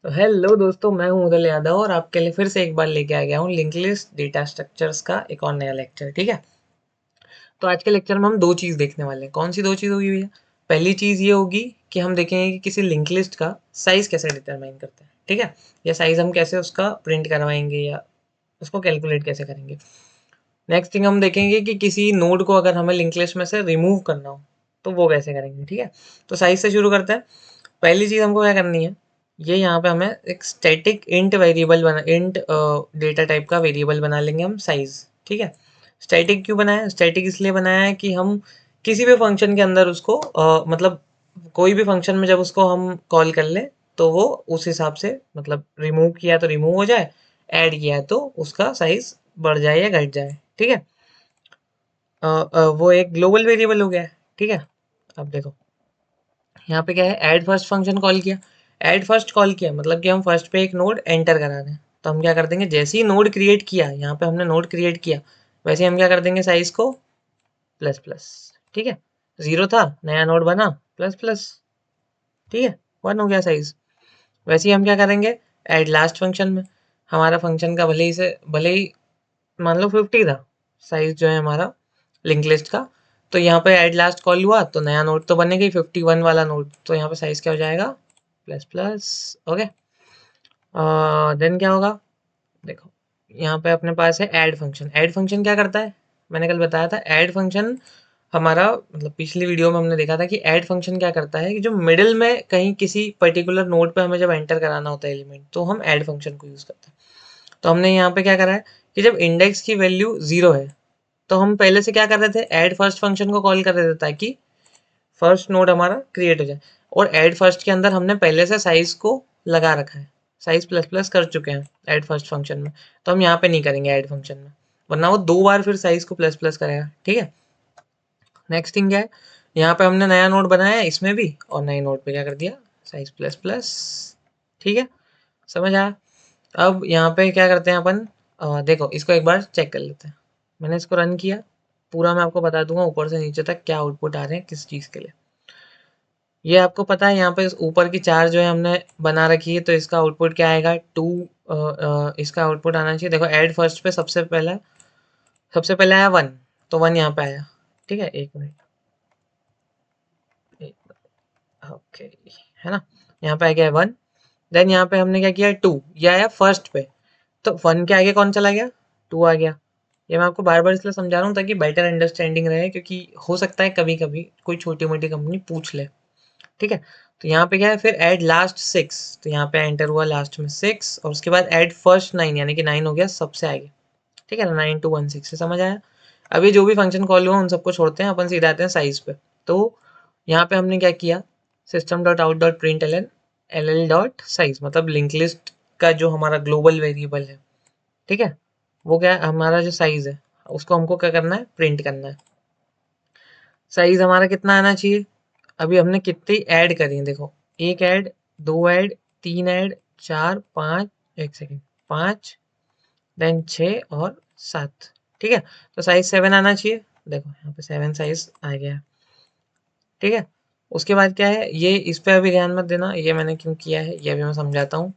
तो हेलो दोस्तों, मैं हूं उदल यादव और आपके लिए फिर से एक बार लेके आ गया हूं लिंक लिस्ट डेटा स्ट्रक्चर्स का एक और नया लेक्चर। ठीक है। तो आज के लेक्चर में हम दो चीज़ देखने वाले हैं। कौन सी दो चीज़ होगी भैया? पहली चीज़ ये होगी कि हम देखेंगे कि किसी लिंक लिस्ट का साइज़ कैसे डिटरमाइन करते हैं। ठीक है। या साइज़ हम कैसे उसका प्रिंट करवाएंगे या उसको कैलकुलेट कैसे करेंगे। नेक्स्ट थिंग हम देखेंगे कि किसी नोड को अगर हमें लिंक लिस्ट में से रिमूव करना हो तो वो कैसे करेंगे। ठीक है। तो साइज से शुरू करते हैं। पहली चीज़ हमको क्या करनी है, ये यहाँ पे हमें एक स्टैटिक इंट वेरिएबल बना इंट डेटा टाइप का वेरिएबल बना लेंगे हम साइज। ठीक है। स्टैटिक क्यों बनाया? स्टैटिक इसलिए बनाया है कि हम किसी भी फंक्शन के अंदर उसको मतलब कोई भी फंक्शन में जब उसको हम कॉल कर लें तो वो उस हिसाब से मतलब रिमूव किया तो रिमूव हो जाए, ऐड किया तो उसका साइज बढ़ जाए या घट जाए। ठीक है। वो एक ग्लोबल वेरिएबल हो गया है। ठीक है। अब देखो यहाँ पे क्या है, ऐड फर्स्ट फंक्शन कॉल किया। ऐड फर्स्ट कॉल किया मतलब कि हम फर्स्ट पे एक नोड एंटर करा रहे हैं। तो हम क्या कर देंगे, जैसे ही नोड क्रिएट किया, यहाँ पे हमने नोड क्रिएट किया, वैसे ही हम क्या कर देंगे, साइज को प्लस प्लस। ठीक है। जीरो था, नया नोड बना, प्लस प्लस। ठीक है। वन हो गया साइज। वैसे ही हम क्या करेंगे, ऐड लास्ट फंक्शन में, हमारा फंक्शन का भले ही मान लो 50 था साइज जो है हमारा लिंक लिस्ट का। तो यहाँ पे ऐड लास्ट कॉल हुआ तो नया नोड तो बनेगा ही 51 वाला नोड, तो यहाँ पे साइज क्या हो जाएगा, प्लस प्लस। ओके। देन क्या होगा, देखो यहाँ पे अपने पास है ऐड फंक्शन। ऐड फंक्शन क्या करता है, मैंने कल बताया था। ऐड फंक्शन हमारा मतलब पिछली वीडियो में हमने देखा था कि ऐड फंक्शन क्या करता है कि जो मिडिल में कहीं किसी पर्टिकुलर नोड पे हमें जब एंटर कराना होता है एलिमेंट, तो हम ऐड फंक्शन को यूज़ करते हैं। तो हमने यहाँ पे क्या करा है कि जब इंडेक्स की वैल्यू 0 है तो हम पहले से क्या कर रहे थे, ऐड फर्स्ट फंक्शन को कॉल कर रहे थे ताकि फर्स्ट नोड हमारा क्रिएट हो जाए। और ऐड फर्स्ट के अंदर हमने पहले से साइज को लगा रखा है, साइज प्लस प्लस कर चुके हैं ऐड फर्स्ट फंक्शन में। तो हम यहाँ पे नहीं करेंगे ऐड फंक्शन में, वरना वो दो बार फिर साइज को प्लस प्लस करेगा। ठीक है। नेक्स्ट थिंग क्या है, यहाँ पे हमने नया नोड बनाया है इसमें भी, और नए नोड पे क्या कर दिया, साइज प्लस प्लस। ठीक है। समझ आया? अब यहाँ पे क्या करते हैं अपन, देखो इसको एक बार चेक कर लेते हैं। मैंने इसको रन किया, पूरा मैं आपको बता दूंगा ऊपर से नीचे तक क्या आउटपुट आ रहे हैं किस चीज़ के लिए। ये आपको पता है, यहाँ पे ऊपर की चार जो है हमने बना रखी है, तो इसका आउटपुट क्या आएगा, टू। इसका आउटपुट आना चाहिए, देखो ऐड फर्स्ट पे सबसे पहले आया वन, तो वन यहाँ पे आया। ठीक है। एक मिनट, ओके, है ना, यहाँ पे आ गया वन। देन यहाँ पे हमने क्या किया, टू, ये आया फर्स्ट पे, तो वन के आगे कौन चला गया, टू आ गया। ये मैं आपको बार बार इसलिए समझा रहा हूँ ताकि बेटर अंडरस्टैंडिंग रहे, क्योंकि हो सकता है कभी कभी कोई छोटी मोटी कंपनी पूछ ले। ठीक है। तो यहाँ पे क्या है, फिर ऐड लास्ट सिक्स, तो यहाँ पे एंटर हुआ लास्ट में सिक्स, और उसके बाद ऐड फर्स्ट नाइन, यानी कि नाइन हो गया सबसे आगे। ठीक है ना, 9 to 1 6 से समझ आया? अभी जो भी फंक्शन कॉल हुआ उन सबको छोड़ते हैं, अपन सीधे आते हैं साइज पे। तो यहाँ पे हमने क्या किया, system dot out dot print L N L L dot size, मतलब लिंक लिस्ट का जो हमारा ग्लोबल वेरिएबल है। ठीक है। वो क्या है, हमारा जो साइज है उसको हमको क्या करना है, प्रिंट करना है। साइज हमारा कितना आना चाहिए, अभी हमने कितनी ऐड करी है देखो, एक ऐड, दो ऐड, तीन ऐड, चार, पाँच, एक सेकेंड, पाँच, देन छः और सात। ठीक है। तो साइज 7 आना चाहिए, देखो यहाँ पे 7 साइज आ गया। ठीक है। उसके बाद क्या है, ये इस पे अभी ध्यान मत देना, ये मैंने क्यों किया है ये अभी मैं समझाता हूँ।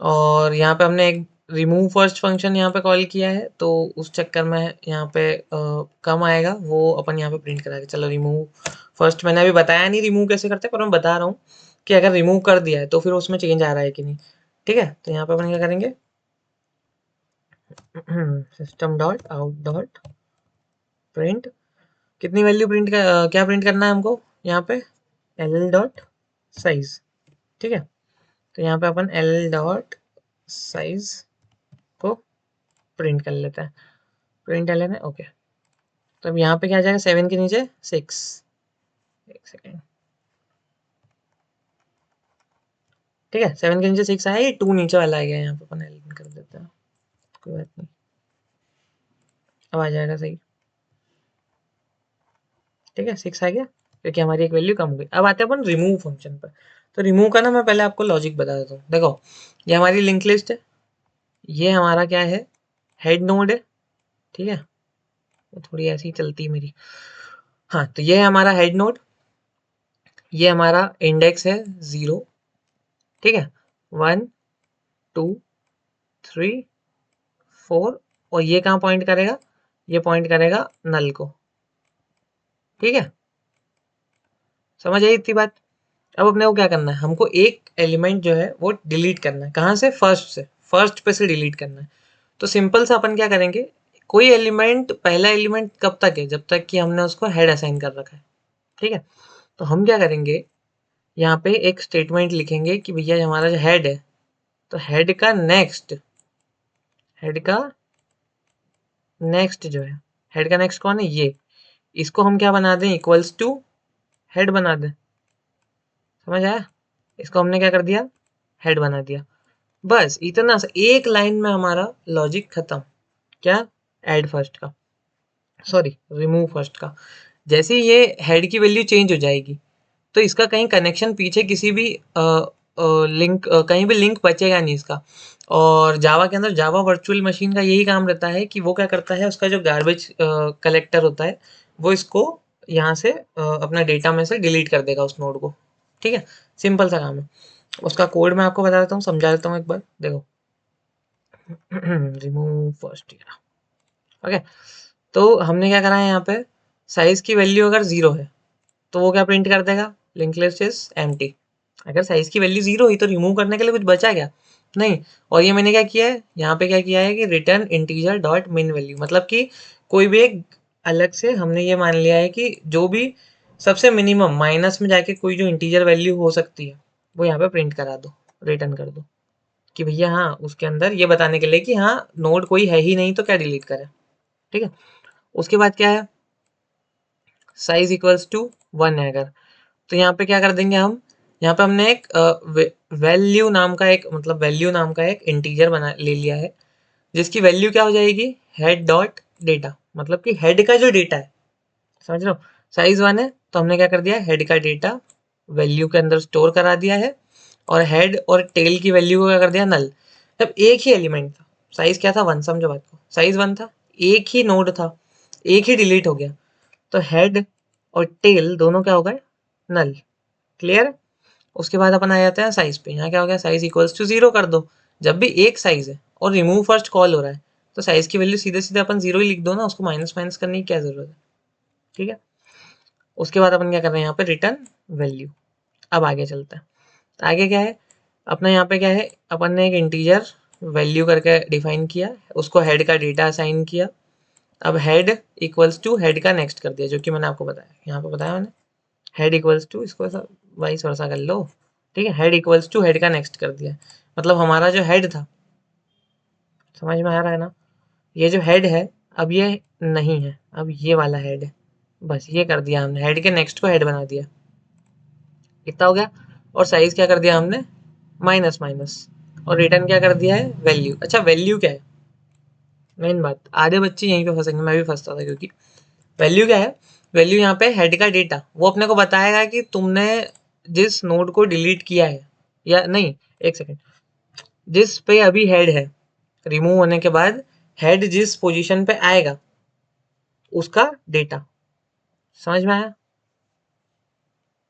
और यहाँ पे हमने एक रिमूव फर्स्ट फंक्शन यहाँ पे कॉल किया है, तो उस चक्कर में यहाँ पे कम आएगा, वो अपन यहाँ पे प्रिंट कराएंगे। चलो रिमूव फर्स्ट, मैंने अभी बताया नहीं रिमूव कैसे करते हैं, पर मैं बता रहा हूँ कि अगर रिमूव कर दिया है तो फिर उसमें चेंज आ रहा है कि नहीं। ठीक है। तो यहाँ पे अपन क्या करेंगे, system dot out dot print, कितनी वैल्यू प्रिंट कर, क्या प्रिंट करना है हमको यहाँ पे, एल एल डॉट साइज। ठीक है। तो यहाँ पे अपन एल एल डॉट साइज को प्रिंट कर लेते हैं, प्रिंट एल है। ओके। तो अब यहाँ पे क्या आ जाएगा, 7 के नीचे 6, एक सेकेंड। ठीक है। 7 के नीचे 6 आया, ये 2 नीचे वाला आ गया, यहाँ पे अपन एलिमेंट कर देते हैं, कोई बात नहीं, अब आ जाएगा सही। ठीक है। 6 आ गया क्योंकि हमारी एक वैल्यू कम हो गई। अब आते हैं अपन रिमूव फंक्शन पर। तो रिमूव का ना मैं पहले आपको लॉजिक बता देता हूँ। देखो ये हमारी लिंक लिस्ट है, ये हमारा क्या है, हेड नोड है। ठीक है। वो थोड़ी ऐसी चलती है मेरी। हाँ, तो ये है हमारा हेड नोड, ये हमारा इंडेक्स है 0। ठीक है। 1, 2 3 4 और ये कहाँ पॉइंट करेगा, ये पॉइंट करेगा नल को। ठीक है, समझ आई इतनी बात। अब अपने को क्या करना है, हमको एक एलिमेंट जो है वो डिलीट करना है। कहाँ से, फर्स्ट से, फर्स्ट पे से डिलीट करना है। तो सिंपल सा अपन क्या करेंगे, कोई एलिमेंट, पहला एलिमेंट कब तक है, जब तक कि हमने उसको हेड असाइन कर रखा है। ठीक है, तो हम क्या करेंगे, यहाँ पे एक स्टेटमेंट लिखेंगे कि भैया हमारा जो हेड है, तो हेड का नेक्स्ट जो है, हेड का नेक्स्ट कौन है, ये, इसको हम क्या बना दें, इक्वल्स टू हेड बना दें। समझ आया, इसको हमने क्या कर दिया, हेड बना दिया। बस इतना सा, एक लाइन में हमारा लॉजिक खत्म। क्या, ऐड फर्स्ट का, सॉरी रिमूव फर्स्ट का। जैसे ही ये हेड की वैल्यू चेंज हो जाएगी, तो इसका कहीं कनेक्शन पीछे किसी भी लिंक, कहीं भी लिंक बचेगा नहीं इसका। और जावा के अंदर, जावा वर्चुअल मशीन का यही काम रहता है कि वो क्या करता है, उसका जो गार्बेज कलेक्टर होता है, वो इसको यहाँ से अपना डेटा में से डिलीट कर देगा उस नोड को। ठीक है, सिंपल सा काम है। उसका कोड मैं आपको बता देता हूँ, समझा देता हूँ एक बार, देखो। Remove first, okay. तो हमने क्या करा है, यहाँ पे साइज की वैल्यू अगर 0 है तो वो क्या प्रिंट कर देगा, लिंक लिस्ट इज एम्प्टी। अगर साइज की वैल्यू 0 हुई तो रिमूव करने के लिए कुछ बचा क्या, नहीं। और ये मैंने क्या किया है, यहाँ पे क्या किया है कि रिटर्न इंटीजर डॉट मिन वैल्यू, मतलब कि कोई भी एक अलग से हमने ये मान लिया है कि जो भी सबसे मिनिमम माइनस में जाके कोई जो इंटीजर वैल्यू हो सकती है, वो यहाँ पे प्रिंट करा दो, रिटर्न कर दो, कि भैया हाँ उसके अंदर ये बताने के लिए कि हाँ नोड कोई है ही नहीं तो क्या डिलीट करें। ठीक है, उसके बाद क्या है, साइज इक्वल्स टू 1 है अगर, तो यहाँ पे क्या कर देंगे हम, यहाँ पे हमने एक वैल्यू नाम का एक, मतलब वैल्यू नाम का एक इंटीजर बना ले लिया है, जिसकी वैल्यू क्या हो जाएगी, हेड डॉट डेटा, मतलब कि हेड का जो डेटा है, समझ रहे हो। साइज 1 है तो हमने क्या कर दिया, हेड का डेटा वैल्यू के अंदर स्टोर करा दिया है, और हेड और टेल की वैल्यू को क्या कर दिया, नल। जब एक ही एलिमेंट था, साइज क्या था, 1, समझो बात को, साइज 1 था, एक ही नोड था, एक ही डिलीट हो गया, तो हेड और टेल दोनों क्या हो गए, नल। क्लियर। उसके बाद अपन आ जाते हैं साइज पे, यहाँ क्या हो गया, साइज इक्वल्स टू 0 कर दो। जब भी एक साइज है और रिमूव फर्स्ट कॉल हो रहा है, तो साइज की वैल्यू सीधे सीधे अपन 0 ही लिख दो ना, उसको माइनस माइनस करने की क्या जरूरत है। ठीक है, उसके बाद अपन क्या कर रहे हैं, यहाँ पे रिटर्न वैल्यू। अब आगे चलते हैं, आगे क्या है अपना, यहाँ पे क्या है, अपन ने एक इंटीजर वैल्यू करके डिफाइन किया, उसको हेड का डेटा असाइन किया। अब हेड इक्वल्स टू हेड का नेक्स्ट कर दिया, जो कि मैंने आपको बताया, यहाँ पे बताया मैंने, हेड इक्वल्स टू, इसको ऐसा वाइस वर्सा कर लो। ठीक है, हेड इक्वल्स टू हेड का नेक्स्ट कर दिया, मतलब हमारा जो हेड था, समझ में आ रहा है ना, ये जो हेड है अब ये नहीं है, अब ये वाला हेड है। बस ये कर दिया हमने, हेड के नेक्स्ट को हेड बना दिया, इतना हो गया। और साइज क्या कर दिया हमने, माइनस माइनस, और रिटर्न क्या कर दिया है, वैल्यू। अच्छा वैल्यू क्या है, मेन बात, आधे बच्चे यहीं पे फंसेंगे, मैं भी फंसता था, क्योंकि वैल्यू क्या है, वैल्यू यहाँ पे हेड का डेटा, वो अपने को बताएगा कि तुमने जिस नोड को डिलीट किया है, या नहीं, एक सेकेंड, जिस पे अभी हेड है, रिमूव होने के बाद हेड जिस पोजीशन पे आएगा उसका डेटा। समझ में आया,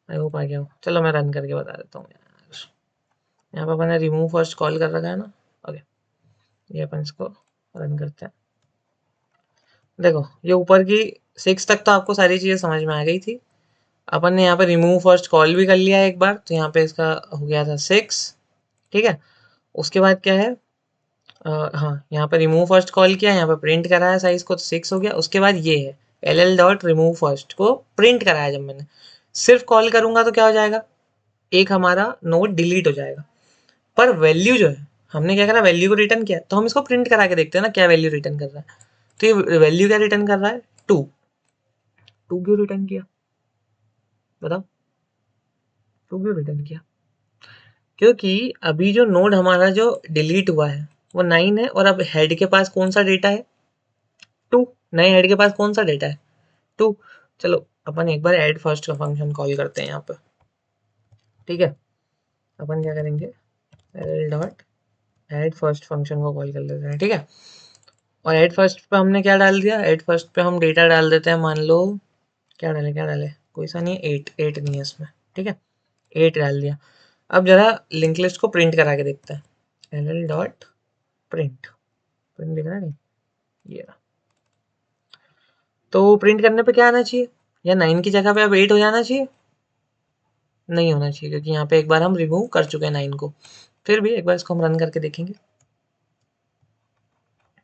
आई होप आ गया हो। चलो मैं रन करके बता देता हूँ यार, यहाँ पे अपन ने रिमूव फर्स्ट कॉल कर रखा है ना। ओके, ये अपन इसको रन करते हैं। देखो ये ऊपर की 6 तक तो आपको सारी चीज़ें समझ में आ गई थी। अपन ने यहाँ पे रिमूव फर्स्ट कॉल भी कर लिया है एक बार, तो यहाँ पे इसका हो गया था 6। ठीक है, उसके बाद क्या है, हाँ यहाँ पे रिमूव फर्स्ट कॉल किया, यहाँ पे प्रिंट कराया साइज को, तो 6 हो गया। उसके बाद ये है एल डॉट रिमूव फर्स्ट को प्रिंट कराया, जब मैंने सिर्फ कॉल करूंगा तो क्या हो जाएगा, एक हमारा नोड डिलीट हो जाएगा। पर वैल्यू जो है, हमने क्या करा, वैल्यू को रिटर्न किया, तो हम इसको प्रिंट करा के देखते हैं ना क्या वैल्यू रिटर्न कर रहा है। तो ये वैल्यू क्या रिटर्न कर रहा है, 2। 2 क्यों रिटर्न किया, बताओ, 2 क्यों रिटर्न किया, क्योंकि अभी जो नोड हमारा जो डिलीट हुआ है वो 9 है, और अब हेड के पास कौन सा डेटा है, 2। नए हेड के पास कौन सा डेटा है, 2। चलो अपन एक बार ऐड फर्स्ट का फंक्शन कॉल करते हैं यहाँ पे। ठीक है, अपन क्या करेंगे, L dot add first function को कॉल कर लेते हैं। ठीक है, और ऐड फर्स्ट पे हमने क्या डाल दिया, ऐड फर्स्ट पे हम डेटा डाल देते हैं, मान लो क्या डाले, कोई सा नहीं, 8 नहीं है इसमें। ठीक है, 8 डाल दिया। अब जरा लिंक लिस्ट को प्रिंट करा के देखते हैं। ll डॉट प्रिंट, प्रिंट दिख रहा है नहीं, ये रहा। तो प्रिंट करने पे क्या आना चाहिए, या 9 की जगह पे अब 8 हो जाना चाहिए, नहीं होना चाहिए, क्योंकि यहाँ पे एक बार हम रिमूव कर चुके हैं 9 को। फिर भी एक बार इसको हम रन करके देखेंगे।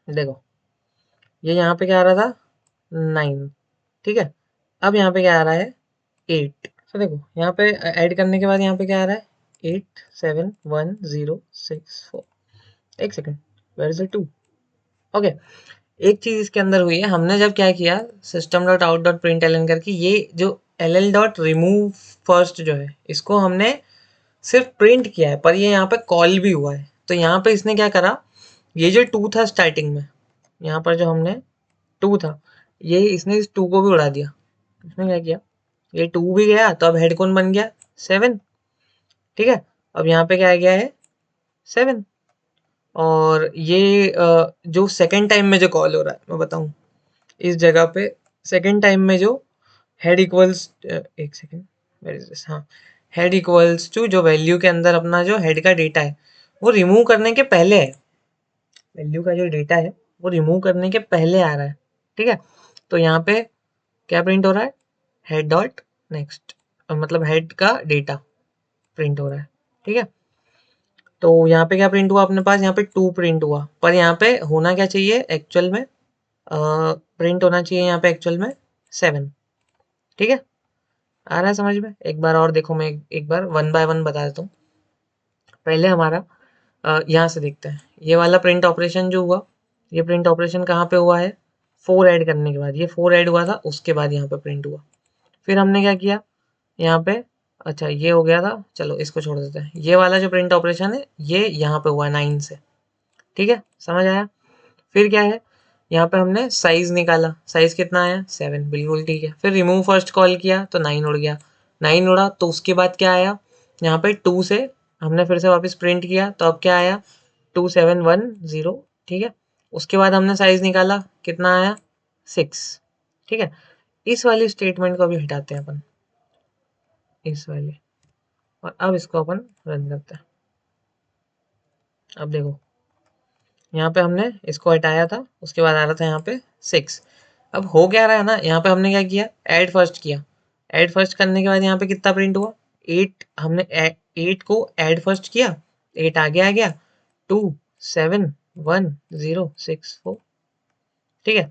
देखो ये यहाँ पे क्या आ रहा था 9, ठीक है। अब यहाँ पे क्या आ रहा है 8। तो देखो यहाँ पे ऐड करने के बाद यहाँ पे क्या आ रहा है 87106 4। एक second, where is the 2? Okay, एक चीज इसके अंदर हुई है, हमने जब क्या किया system dot out dot print L N करके ये जो L L dot remove first जो है इसको हमने सिर्फ प्रिंट किया है, पर ये यहाँ पे कॉल भी हुआ है। तो यहाँ पे इसने क्या करा, ये जो 2 था स्टार्टिंग में, यहाँ पर जो हमने 2 था, ये इसने इस 2 को भी उड़ा दिया। इसने क्या किया, ये 2 भी गया तो अब हेड कौन बन गया 7, ठीक है। अब यहाँ पे क्या आ गया है 7, और ये जो सेकेंड टाइम में जो कॉल हो रहा है मैं बताऊं, इस जगह पे सेकेंड टाइम में जो हेड इक्वल्स, एक सेकेंड, वेयर इज दिस, हाँ, हेड इक्वल्स टू जो वैल्यू के अंदर अपना जो हेड का डेटा है वो रिमूव करने के पहले है, वैल्यू का जो डेटा है वो रिमूव करने के पहले आ रहा है, ठीक है। तो यहाँ पे क्या प्रिंट हो रहा है, हेड डॉट नेक्स्ट, मतलब हेड का डेटा प्रिंट हो रहा है, ठीक है। तो यहाँ पे क्या प्रिंट हुआ अपने पास, यहाँ पे 2 प्रिंट हुआ, पर यहाँ पे होना क्या चाहिए एक्चुअल में, प्रिंट होना चाहिए यहाँ पे एक्चुअल में 7, ठीक है। आ रहा है समझ में, एक बार और देखो, मैं एक बार वन बाय वन बता देता हूँ। पहले हमारा यहाँ से देखते हैं, ये वाला प्रिंट ऑपरेशन जो हुआ, ये प्रिंट ऑपरेशन कहाँ पे हुआ है 4 ऐड करने के बाद, ये 4 ऐड हुआ था उसके बाद यहाँ पे प्रिंट हुआ। फिर हमने क्या किया यहाँ पे, अच्छा ये हो गया था, चलो इसको छोड़ देते हैं। ये वाला जो प्रिंट ऑपरेशन है ये यहाँ पे हुआ 9 से, ठीक है, समझ आया। फिर क्या है, यहाँ पे हमने साइज निकाला, साइज कितना आया 7, बिल्कुल ठीक है। फिर रिमूव फर्स्ट कॉल किया तो 9 उड़ गया, 9 उड़ा तो उसके बाद क्या आया, यहाँ पे 2 से हमने फिर से वापस प्रिंट किया तो अब क्या आया 2710, ठीक है। उसके बाद हमने साइज निकाला, कितना आया 6, ठीक है। इस वाली स्टेटमेंट को अभी हटाते हैं अपन, इस वाली, और अब इसको अपन रन करते हैं। अब देखो यहाँ पे हमने इसको हटाया था, उसके बाद आ रहा था यहाँ पे 6। अब हो क्या रहा है ना, यहाँ पे हमने क्या किया ऐड फर्स्ट किया, ऐड फर्स्ट करने के बाद यहाँ पे कितना प्रिंट हुआ 8, हमने 8 को ऐड फर्स्ट किया, 8 आगे आ गया 271064, ठीक है।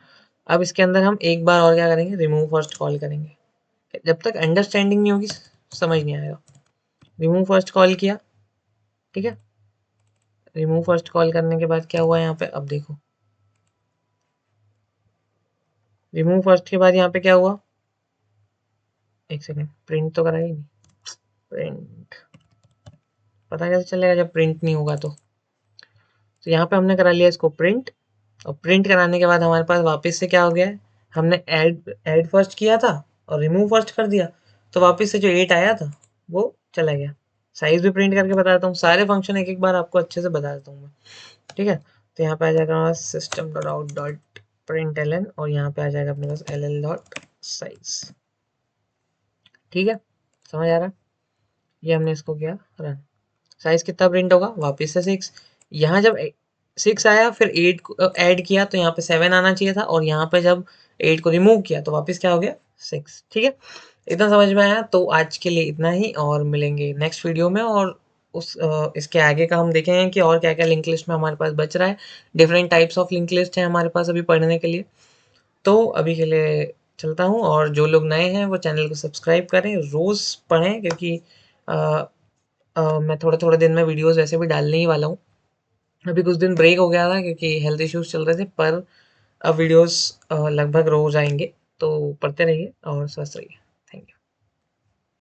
अब इसके अंदर हम एक बार और क्या करेंगे, रिमूव फर्स्ट कॉल करेंगे। जब तक अंडरस्टैंडिंग नहीं होगी समझ नहीं आएगा। रिमूव फर्स्ट कॉल किया, ठीक है। रिमूव फर्स्ट कॉल करने के बाद क्या हुआ यहाँ पे, अब देखो रिमूव फर्स्ट के बाद यहाँ पे क्या हुआ, एक सेकेंड, प्रिंट तो करा ही नहीं, प्रिंट पता कैसे चलेगा जब प्रिंट नहीं होगा तो यहाँ पे हमने करा लिया इसको प्रिंट, और प्रिंट कराने के बाद हमारे पास वापस से क्या हो गया है, हमने ऐड फर्स्ट किया था और रिमूव फर्स्ट कर दिया, तो वापस से जो 8 आया था वो चला गया। साइज भी प्रिंट करके बता देता हूँ, सारे फंक्शन एक एक बार आपको अच्छे से बता देता हूँ मैं, ठीक है। तो यहाँ पे आ जाएगा हमारा system dot out dot print L N, और यहाँ पे आ जाएगा अपने पास एल एल डॉट साइज, ठीक है, समझ आ रहा है। ये हमने इसको किया रन, साइज कितना प्रिंट होगा वापस से 6, यहाँ जब 6 आया फिर 8 को ऐड किया तो यहाँ पे 7 आना चाहिए था, और यहाँ पे जब 8 को रिमूव किया तो वापस क्या हो गया 6, ठीक है। इतना समझ में आया, तो आज के लिए इतना ही, और मिलेंगे नेक्स्ट वीडियो में, और उस इसके आगे का हम देखेंगे कि और क्या क्या लिंक लिस्ट में हमारे पास बच रहा है। Different types of link list है हमारे पास अभी पढ़ने के लिए। तो अभी के लिए चलता हूँ, और जो लोग नए हैं वो चैनल को सब्सक्राइब करें, रोज़ पढ़ें, क्योंकि मैं थोड़े थोड़े दिन में वीडियोस वैसे भी डालने ही वाला हूँ। अभी कुछ दिन ब्रेक हो गया था क्योंकि हेल्थ इश्यूज चल रहे थे, पर अब वीडियोस लगभग रोज आएंगे। तो पढ़ते रहिए और स्वस्थ रहिए।